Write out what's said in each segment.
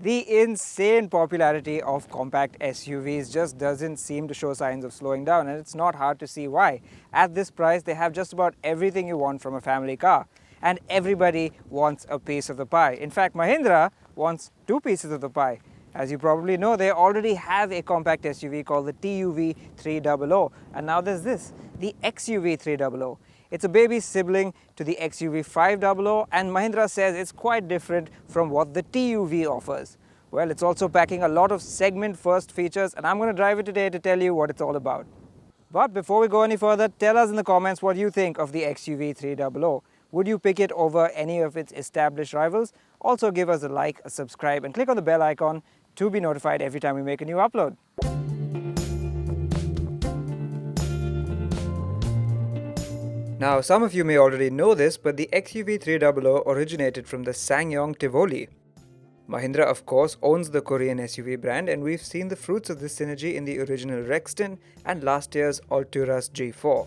The insane popularity of compact SUVs just doesn't seem to show signs of slowing down, and it's not hard to see why. At this price, they have just about everything you want from a family car, and everybody wants a piece of the pie. In fact, Mahindra wants two pieces of the pie. As you probably know, they already have a compact SUV called the TUV300, and now there's this, the XUV300. It's a baby sibling to the XUV500, and Mahindra says it's quite different from what the TUV offers. Well, it's also packing a lot of segment-first features, and I'm going to drive it today to tell you what it's all about. But before we go any further, tell us in the comments what you think of the XUV300. Would you pick it over any of its established rivals? Also give us a like, a subscribe, and click on the bell icon to be notified every time we make a new upload. Now, some of you may already know this, but the XUV300 originated from the SsangYong Tivoli. Mahindra, of course, owns the Korean SUV brand, and we've seen the fruits of this synergy in the original Rexton and last year's Alturas G4.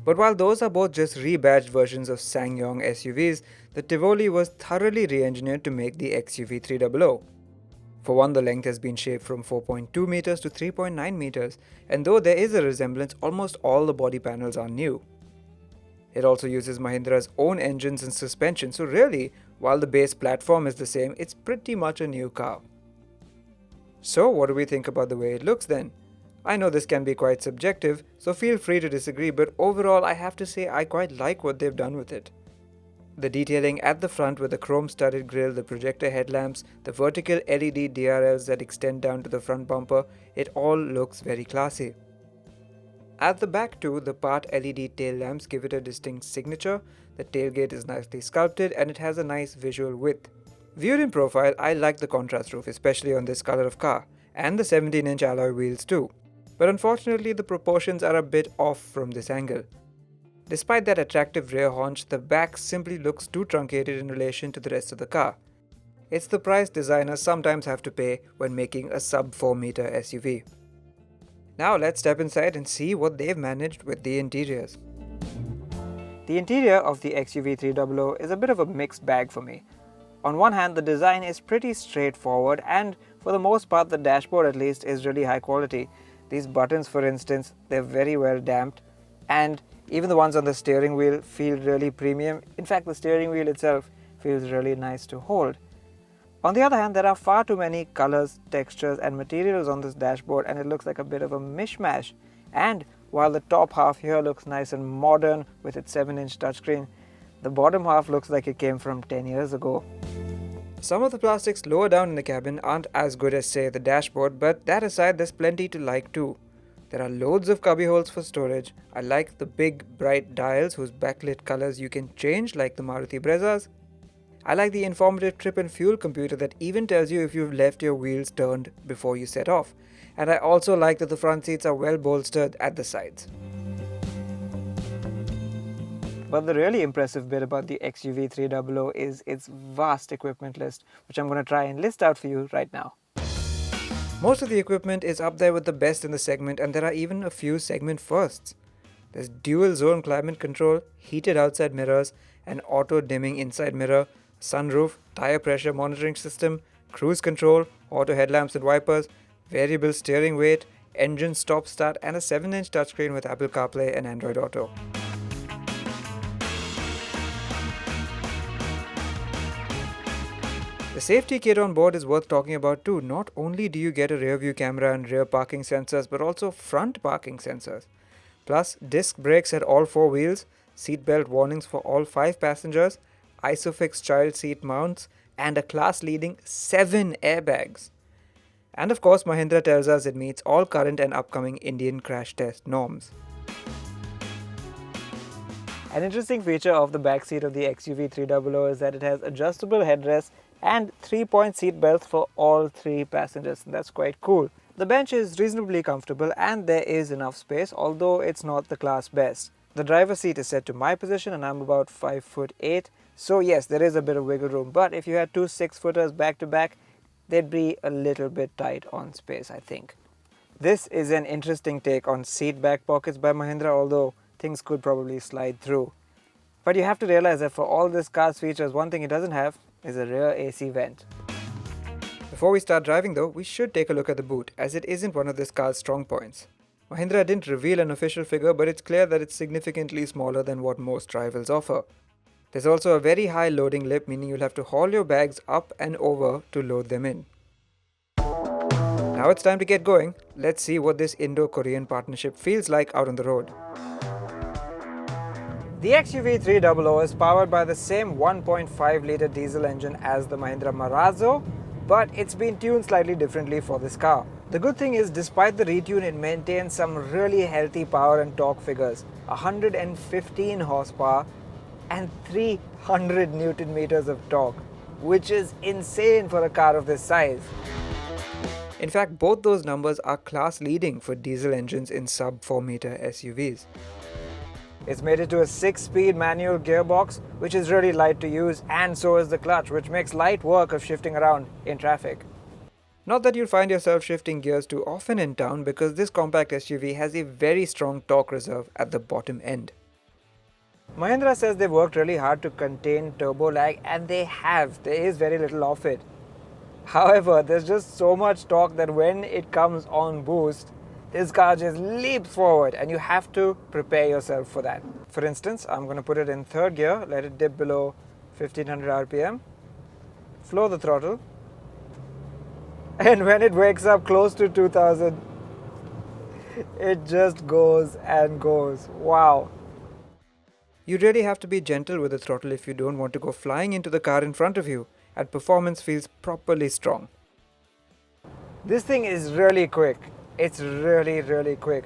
But while those are both just rebadged versions of SsangYong SUVs, the Tivoli was thoroughly re-engineered to make the XUV300. For one, the length has been shaped from 4.2 meters to 3.9 meters, and though there is a resemblance, almost all the body panels are new. It also uses Mahindra's own engines and suspension, so really, while the base platform is the same, it's pretty much a new car. So what do we think about the way it looks then? I know this can be quite subjective, so feel free to disagree, but overall I have to say I quite like what they've done with it. The detailing at the front with the chrome-studded grille, the projector headlamps, the vertical LED DRLs that extend down to the front bumper, it all looks very classy. At the back too, the part LED tail lamps give it a distinct signature, the tailgate is nicely sculpted and it has a nice visual width. Viewed in profile, I like the contrast roof, especially on this color of car, and the 17-inch alloy wheels too. But unfortunately the proportions are a bit off from this angle. Despite that attractive rear haunch, the back simply looks too truncated in relation to the rest of the car. It's the price designers sometimes have to pay when making a sub 4 meter SUV. Now let's step inside and see what they've managed with the interiors. The interior of the XUV300 is a bit of a mixed bag for me. On one hand, the design is pretty straightforward, and for the most part the dashboard at least is really high quality. These buttons, for instance, they're very well damped, and even the ones on the steering wheel feel really premium. In fact, the steering wheel itself feels really nice to hold. On the other hand, there are far too many colors, textures and materials on this dashboard, and it looks like a bit of a mishmash. And while the top half here looks nice and modern with its 7-inch touchscreen, the bottom half looks like it came from 10 years ago. Some of the plastics lower down in the cabin aren't as good as, say, the dashboard, but that aside, there's plenty to like too. There are loads of cubby holes for storage. I like the big bright dials whose backlit colors you can change like the Maruti Brezzas. I like the informative trip and fuel computer that even tells you if you've left your wheels turned before you set off. And I also like that the front seats are well bolstered at the sides. But the really impressive bit about the XUV300 is its vast equipment list, which I'm going to try and list out for you right now. Most of the equipment is up there with the best in the segment, and there are even a few segment firsts. There's dual zone climate control, heated outside mirrors, an auto dimming inside mirror, sunroof, tire pressure monitoring system, cruise control, auto headlamps and wipers, variable steering weight, engine stop start, and a 7-inch touchscreen with Apple CarPlay and Android Auto. The safety kit on board is worth talking about too. Not only do you get a rear view camera and rear parking sensors, but also front parking sensors. Plus, disc brakes at all 4 wheels, seatbelt warnings for all 5 passengers, ISOFIX child seat mounts, and a class-leading 7 airbags. And of course, Mahindra tells us it meets all current and upcoming Indian crash test norms. An interesting feature of the back seat of the XUV300 is that it has adjustable headrests and 3-point seat belts for all 3 passengers, and that's quite cool. The bench is reasonably comfortable and there is enough space, although it's not the class best. The driver's seat is set to my position and I'm about 5'8", so yes, there is a bit of wiggle room, but if you had 2 6-footers back to back, they'd be a little bit tight on space, I think. This is an interesting take on seat back pockets by Mahindra, although things could probably slide through. But you have to realize that for all this car's features, one thing it doesn't have is a rear AC vent. Before we start driving though, we should take a look at the boot, as it isn't one of this car's strong points. Mahindra didn't reveal an official figure, but it's clear that it's significantly smaller than what most rivals offer. There's also a very high loading lip, meaning you'll have to haul your bags up and over to load them in. Now it's time to get going. Let's see what this Indo-Korean partnership feels like out on the road. The XUV300 is powered by the same 1.5-litre diesel engine as the Mahindra Marazzo, but it's been tuned slightly differently for this car. The good thing is, despite the retune, it maintains some really healthy power and torque figures. 115 horsepower and 300 Newton meters of torque, which is insane for a car of this size. In fact, both those numbers are class leading for diesel engines in sub 4 meter SUVs. It's mated to a 6-speed manual gearbox, which is really light to use, and so is the clutch, which makes light work of shifting around in traffic. Not that you'll find yourself shifting gears too often in town, because this compact SUV has a very strong torque reserve at the bottom end. Mahindra says they've worked really hard to contain turbo lag, and they have. There is very little of it. However, there's just so much torque that when it comes on boost, this car just leaps forward, and you have to prepare yourself for that. For instance, I'm going to put it in third gear, let it dip below 1500 RPM, floor the throttle, and when it wakes up close to 2000, it just goes and goes. Wow. You really have to be gentle with the throttle if you don't want to go flying into the car in front of you, and performance feels properly strong. This thing is really quick. It's really quick.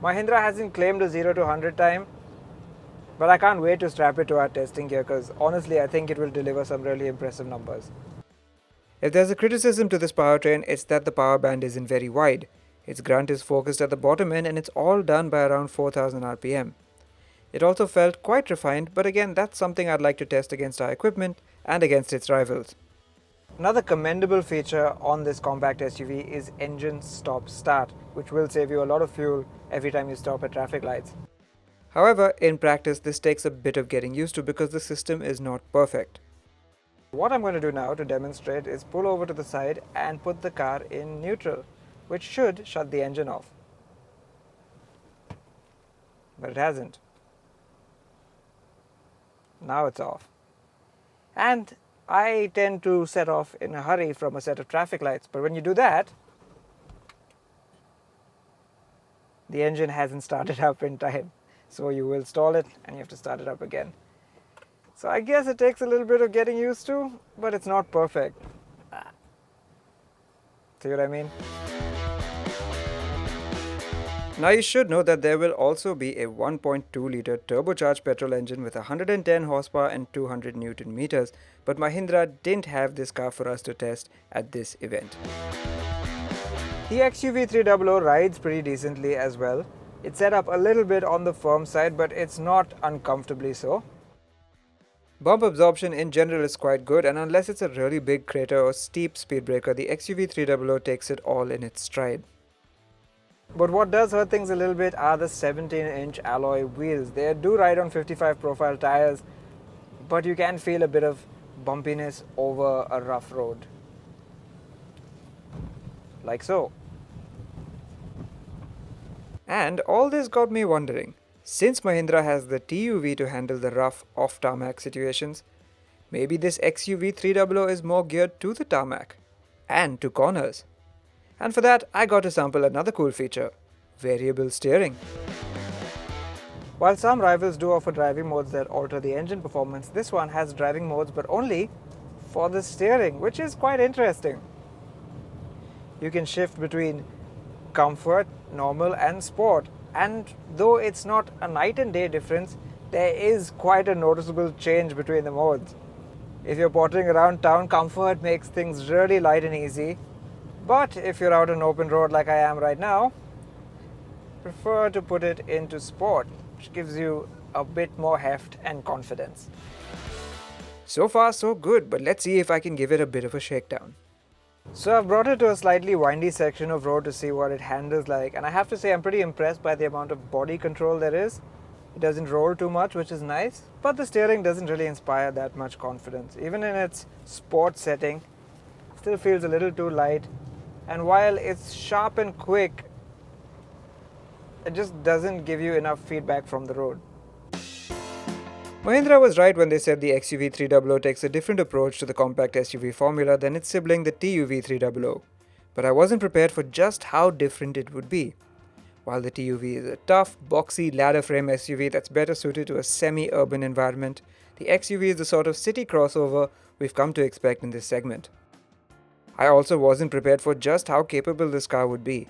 Mahindra hasn't claimed a 0 to 100 time, but I can't wait to strap it to our testing gear, because honestly I think it will deliver some really impressive numbers. If there's a criticism to this powertrain, it's that the power band isn't very wide. Its grunt is focused at the bottom end, and it's all done by around 4000 RPM. It also felt quite refined, but again, that's something I'd like to test against our equipment and against its rivals. Another commendable feature on this compact SUV is engine stop-start, which will save you a lot of fuel every time you stop at traffic lights. However, in practice, this takes a bit of getting used to because the system is not perfect. What I'm going to do now to demonstrate is pull over to the side and put the car in neutral, which should shut the engine off. But it hasn't. Now it's off. And I tend to set off in a hurry from a set of traffic lights, but when you do that, the engine hasn't started up in time. So you will stall it and you have to start it up again. So I guess it takes a little bit of getting used to, but it's not perfect. See what I mean? Now you should know that there will also be a 1.2-litre turbocharged petrol engine with 110 horsepower and 200 Newton meters, but Mahindra didn't have this car for us to test at this event. The XUV300 rides pretty decently as well. It's set up a little bit on the firm side, but it's not uncomfortably so. Bump absorption in general is quite good, and unless it's a really big crater or steep speed breaker, the XUV300 takes it all in its stride. But what does hurt things a little bit are the 17-inch alloy wheels. They do ride on 55 profile tires, but you can feel a bit of bumpiness over a rough road. Like so. And all this got me wondering, since Mahindra has the TUV to handle the rough off-tarmac situations, maybe this XUV300 is more geared to the tarmac and to corners. And for that, I got to sample another cool feature, variable steering. While some rivals do offer driving modes that alter the engine performance, this one has driving modes but only for the steering, which is quite interesting. You can shift between comfort, normal and sport, and though it's not a night and day difference, there is quite a noticeable change between the modes. If you're pottering around town, comfort makes things really light and easy. But if you're out on open road like I am right now, prefer to put it into sport, which gives you a bit more heft and confidence. So far so good, but let's see if I can give it a bit of a shakedown. So I've brought it to a slightly windy section of road to see what it handles like, and I have to say I'm pretty impressed by the amount of body control there is. It doesn't roll too much, which is nice, but the steering doesn't really inspire that much confidence. Even in its sport setting, still feels a little too light. And while it's sharp and quick, it just doesn't give you enough feedback from the road. Mahindra was right when they said the XUV300 takes a different approach to the compact SUV formula than its sibling the TUV300. But I wasn't prepared for just how different it would be. While the TUV is a tough, boxy ladder frame SUV that's better suited to a semi-urban environment, the XUV is the sort of city crossover we've come to expect in this segment. I also wasn't prepared for just how capable this car would be.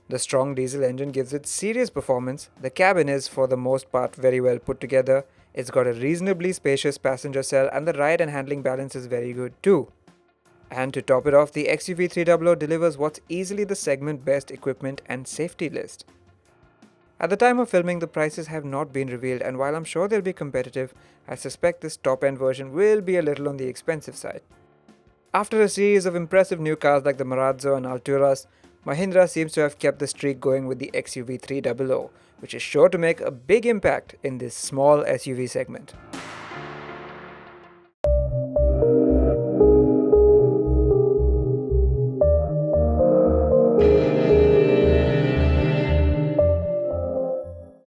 The strong diesel engine gives it serious performance, the cabin is for the most part very well put together, it's got a reasonably spacious passenger cell, and the ride and handling balance is very good too. And to top it off, the XUV300 delivers what's easily the segment best equipment and safety list. At the time of filming, the prices have not been revealed, and while I'm sure they'll be competitive, I suspect this top-end version will be a little on the expensive side. After a series of impressive new cars like the Marazzo and Alturas, Mahindra seems to have kept the streak going with the XUV300, which is sure to make a big impact in this small SUV segment.